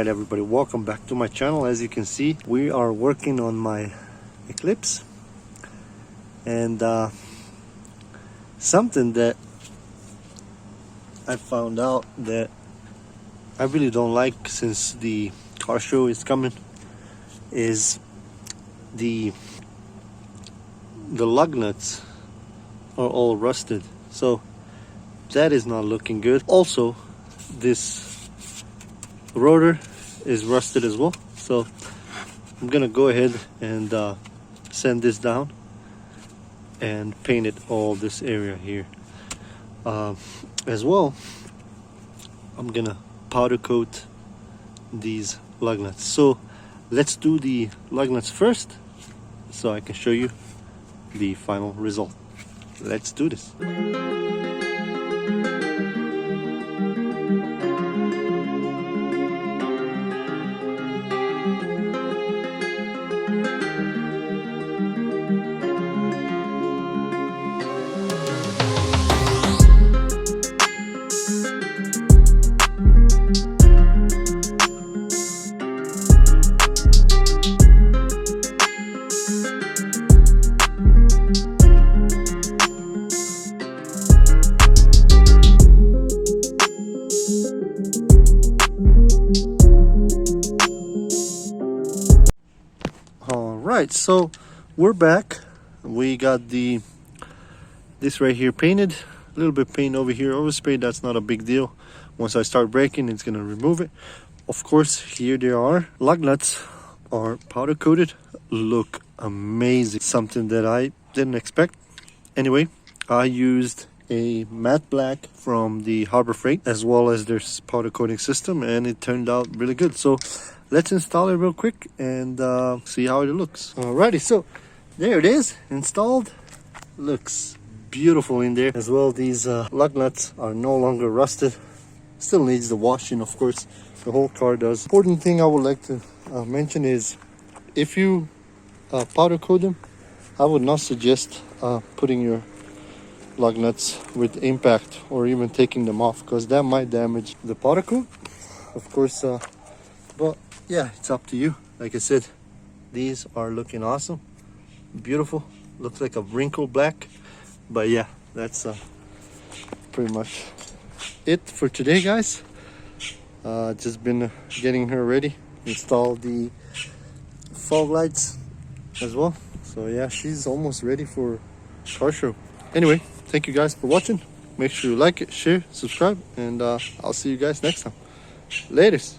Alright everybody, welcome back to my channel. As you can see, we are working on my Eclipse, and something that I found out that I really don't like since the car show is coming is the lug nuts are all rusted, so that is not looking good. Also, this rotor is rusted as well, so I'm gonna go ahead and sand this down and paint it all this area here. As well, I'm gonna powder coat these lug nuts. So let's do the lug nuts first so I can show you the final result. Let's do this. Alright, so we're back. We got this right here painted. A little bit paint over here overspray, that's not a big deal. Once I start braking, it's gonna remove it. Of course, here they are. Lug nuts are powder coated. Look amazing. Something that I didn't expect. Anyway, I used a matte black from the Harbor Freight as well as their powder coating system, and it turned out really good. So let's install it real quick and see how it looks. Alrighty, so there it is, installed. Looks beautiful in there. As well, these lug nuts are no longer rusted. Still needs the washing, of course. The whole car does. Important thing I would like to mention is if you powder coat them, I would not suggest putting your lug nuts with impact or even taking them off, because that might damage the powder coat, of course. But yeah, it's up to you. Like I said, these are looking awesome, beautiful. Looks like a wrinkled black. But yeah, that's pretty much it for today, guys. Just been getting her ready, install the fog lights as well. So yeah, she's almost ready for car show. Anyway, thank you guys for watching. Make sure you like it, share, subscribe, and I'll see you guys next time. Laters.